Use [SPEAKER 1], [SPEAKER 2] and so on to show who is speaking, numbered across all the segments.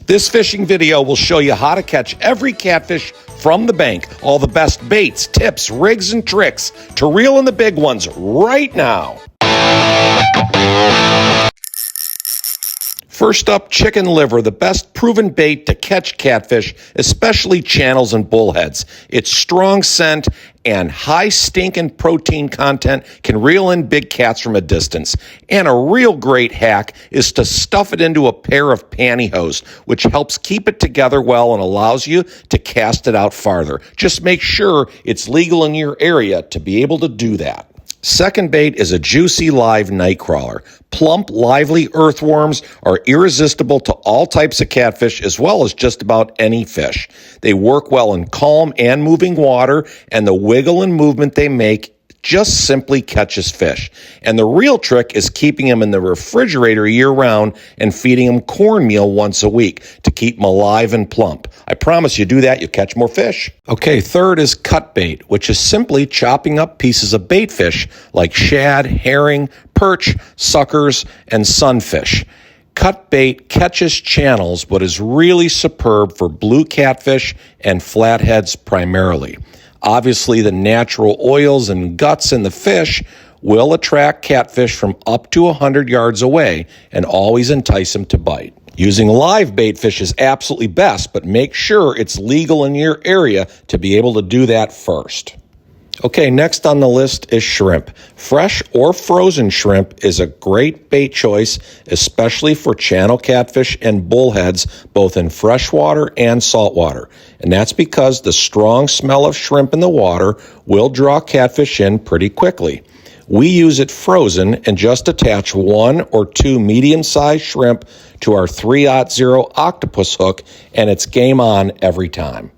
[SPEAKER 1] This fishing video will show you how to catch every catfish from the bank, all the best baits, tips, rigs, and tricks to reel in the big ones right now. First up, chicken liver, the best proven bait to catch catfish, especially channels and bullheads. Its strong scent and high stinking protein content can reel in big cats from a distance. And a real great hack is to stuff it into a pair of pantyhose, which helps keep it together well and allows you to cast it out farther. Just make sure it's legal in your area to be able to do that. Second bait is a juicy live night crawler. Plump, lively earthworms are irresistible to all types of catfish as well as just about any fish. They work well in calm and moving water, and the wiggle and movement they make just simply catches fish. And the real trick is keeping them in the refrigerator year-round and feeding them cornmeal once a week to keep them alive and plump. I promise you do that, you'll catch more fish. Okay, third is cut bait, which is simply chopping up pieces of bait fish like shad, herring, perch, suckers, and sunfish. Cut bait catches channels, but is really superb for blue catfish and flatheads primarily. Obviously, the natural oils and guts in the fish will attract catfish from up to 100 yards away and always entice them to bite. Using live bait fish is absolutely best, but make sure it's legal in your area to be able to do that first. Okay, next on the list is shrimp. Fresh or frozen shrimp is a great bait choice, especially for channel catfish and bullheads, both in freshwater and saltwater. And that's because the strong smell of shrimp in the water will draw catfish in pretty quickly. We use it frozen and just attach 1 or 2 medium-sized shrimp to our 3/0 octopus hook, and it's game on every time.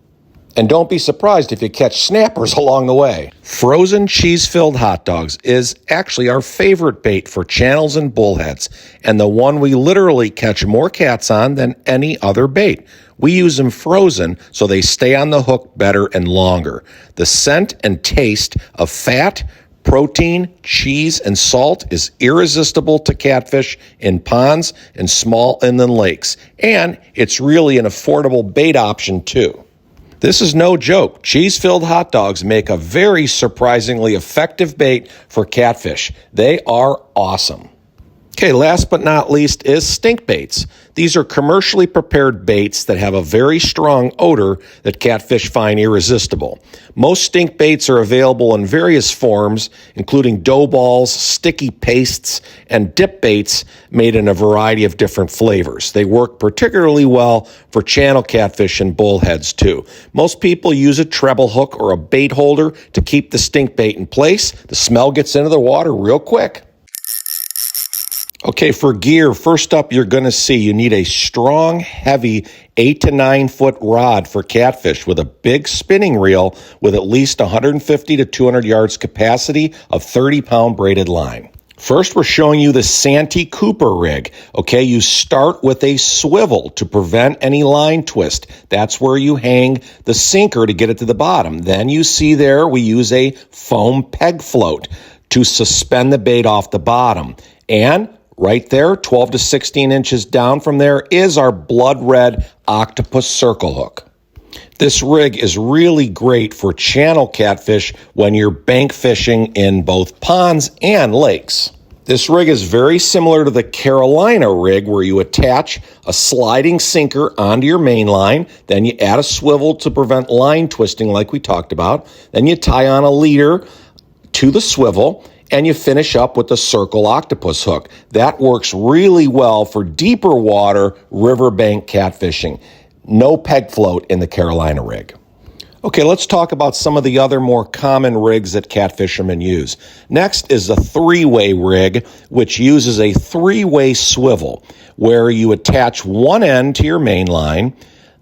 [SPEAKER 1] And don't be surprised if you catch snappers along the way. Frozen cheese-filled hot dogs is actually our favorite bait for channels and bullheads, and the one we literally catch more cats on than any other bait. We use them frozen so they stay on the hook better and longer. The scent and taste of fat, protein, cheese, and salt is irresistible to catfish in ponds and small inland lakes, and it's really an affordable bait option too. This is no joke. Cheese-filled hot dogs make a very surprisingly effective bait for catfish. They are awesome. Okay, last but not least is stink baits. These are commercially prepared baits that have a very strong odor that catfish find irresistible. Most stink baits are available in various forms, including dough balls, sticky pastes, and dip baits made in a variety of different flavors. They work particularly well for channel catfish and bullheads too. Most people use a treble hook or a bait holder to keep the stink bait in place. The smell gets into the water real quick. Okay, for gear, first up you're going to see you need a strong, heavy 8 to 9 foot rod for catfish with a big spinning reel with at least 150 to 200 yards capacity of 30-pound braided line. First, we're showing you the Santee Cooper rig. Okay, you start with a swivel to prevent any line twist. That's where you hang the sinker to get it to the bottom. Then you see there we use a foam peg float to suspend the bait off the bottom. And right there, 12 to 16 inches down from there, is our blood red octopus circle hook. This rig is really great for channel catfish when you're bank fishing in both ponds and lakes. This rig is very similar to the Carolina rig where you attach a sliding sinker onto your main line, then you add a swivel to prevent line twisting like we talked about, then you tie on a leader to the swivel, and you finish up with the circle octopus hook. That works really well for deeper water riverbank catfishing. No peg float in the Carolina rig. Okay, let's talk about some of the other more common rigs that catfishermen use. Next is the 3-way rig, which uses a 3-way swivel where you attach one end to your main line,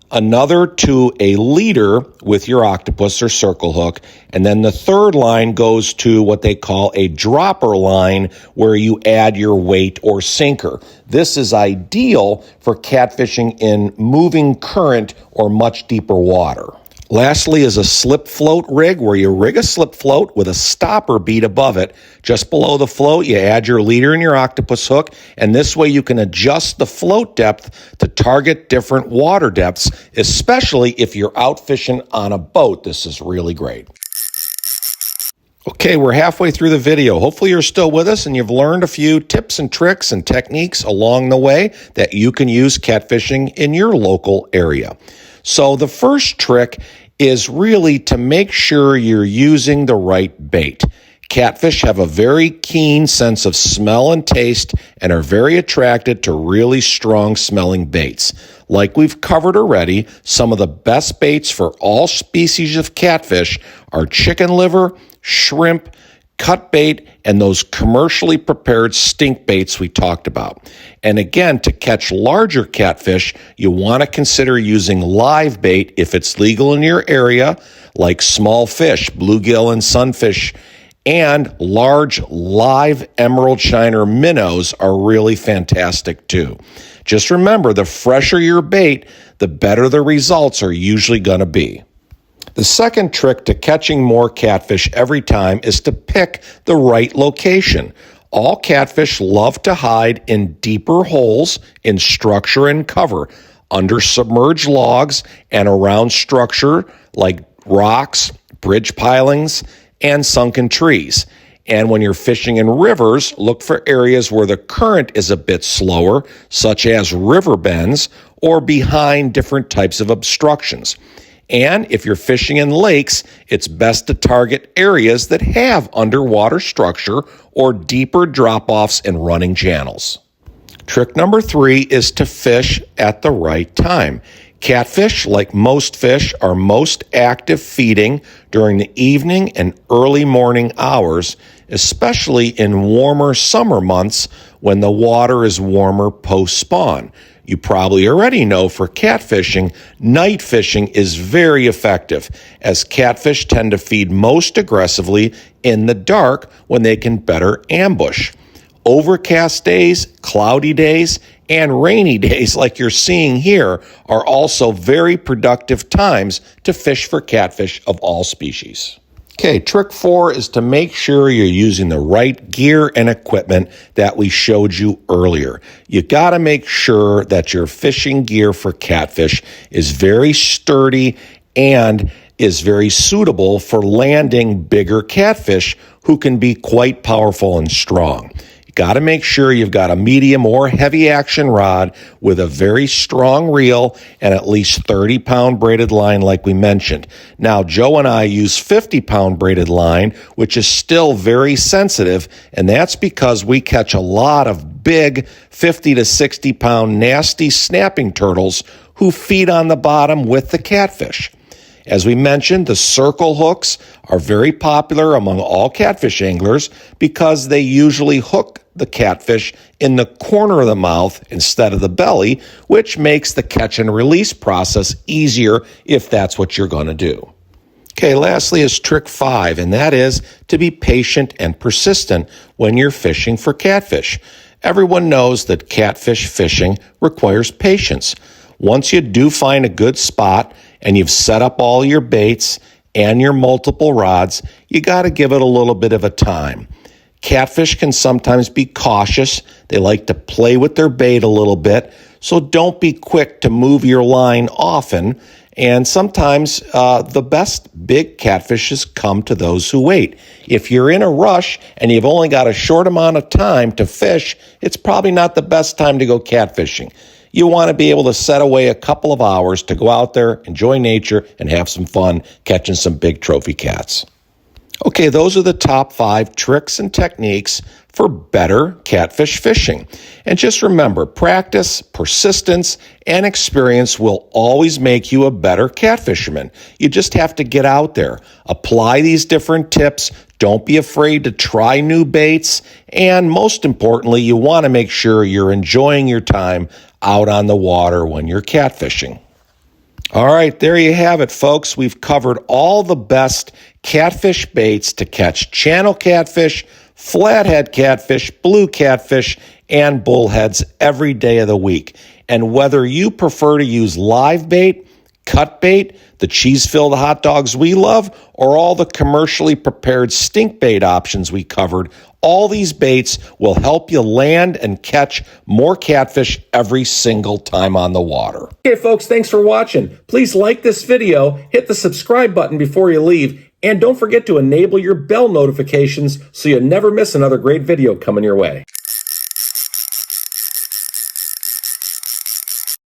[SPEAKER 1] another to a leader with your octopus or circle hook, and then the third line goes to what they call a dropper line where you add your weight or sinker. This is ideal for catfishing in moving current or much deeper water. Lastly is a slip float rig, where you rig a slip float with a stopper bead above it. Just below the float, you add your leader and your octopus hook, and this way you can adjust the float depth to target different water depths, especially if you're out fishing on a boat. This is really great. Okay, we're halfway through the video. Hopefully you're still with us and you've learned a few tips and tricks and techniques along the way that you can use catfishing in your local area. So the first trick is really to make sure you're using the right bait. Catfish have a very keen sense of smell and taste and are very attracted to really strong smelling baits. Like we've covered already, some of the best baits for all species of catfish are chicken liver, shrimp, cut bait, and those commercially prepared stink baits we talked about. And again, to catch larger catfish, you want to consider using live bait if it's legal in your area, like small fish, bluegill and sunfish, and large live emerald shiner minnows are really fantastic too. Just remember, the fresher your bait, the better the results are usually going to be. The second trick to catching more catfish every time is to pick the right location. All catfish love to hide in deeper holes in structure and cover, under submerged logs, and around structure like rocks, bridge pilings, and sunken trees. And when you're fishing in rivers, look for areas where the current is a bit slower, such as river bends or behind different types of obstructions. And if you're fishing in lakes, it's best to target areas that have underwater structure or deeper drop-offs and running channels. Trick number 3 is to fish at the right time. Catfish, like most fish, are most active feeding during the evening and early morning hours, especially in warmer summer months when the water is warmer post-spawn. You probably already know for catfishing, night fishing is very effective, as catfish tend to feed most aggressively in the dark when they can better ambush. Overcast days, cloudy days, and rainy days like you're seeing here are also very productive times to fish for catfish of all species. Okay, trick 4 is to make sure you're using the right gear and equipment that we showed you earlier. You got to make sure that your fishing gear for catfish is very sturdy and is very suitable for landing bigger catfish who can be quite powerful and strong. Got to make sure you've got a medium or heavy action rod with a very strong reel and at least 30-pound braided line like we mentioned. Now, Joe and I use 50-pound braided line, which is still very sensitive, and that's because we catch a lot of big 50 to 60-pound nasty snapping turtles who feed on the bottom with the catfish. As we mentioned, the circle hooks are very popular among all catfish anglers because they usually hook the catfish in the corner of the mouth instead of the belly, which makes the catch and release process easier if that's what you're going to do. Okay, lastly is trick 5, and that is to be patient and persistent when you're fishing for catfish. Everyone knows that catfish fishing requires patience. Once you do find a good spot and you've set up all your baits and your multiple rods, you got to give it a little bit of a time. Catfish can sometimes be cautious. They like to play with their bait a little bit, so don't be quick to move your line often. And sometimes the best big catfishes come to those who wait. If you're in a rush and you've only got a short amount of time to fish, it's probably not the best time to go catfishing. You want to be able to set away a couple of hours to go out there, enjoy nature, and have some fun catching some big trophy cats. Okay, those are the top 5 tricks and techniques for better catfish fishing. And just remember, practice, persistence, and experience will always make you a better catfisherman. You just have to get out there, apply these different tips. Don't be afraid to try new baits. And most importantly, you want to make sure you're enjoying your time out on the water when you're catfishing. All right, there you have it, folks. We've covered all the best catfish baits to catch channel catfish, flathead catfish, blue catfish, and bullheads every day of the week. And whether you prefer to use live bait, cut bait, the cheese-filled hot dogs we love, or all the commercially prepared stink bait options we covered, all these baits will help you land and catch more catfish every single time on the water. Okay, folks, thanks for watching. Please like this video, hit the subscribe button before you leave, and don't forget to enable your bell notifications so you never miss another great video coming your way.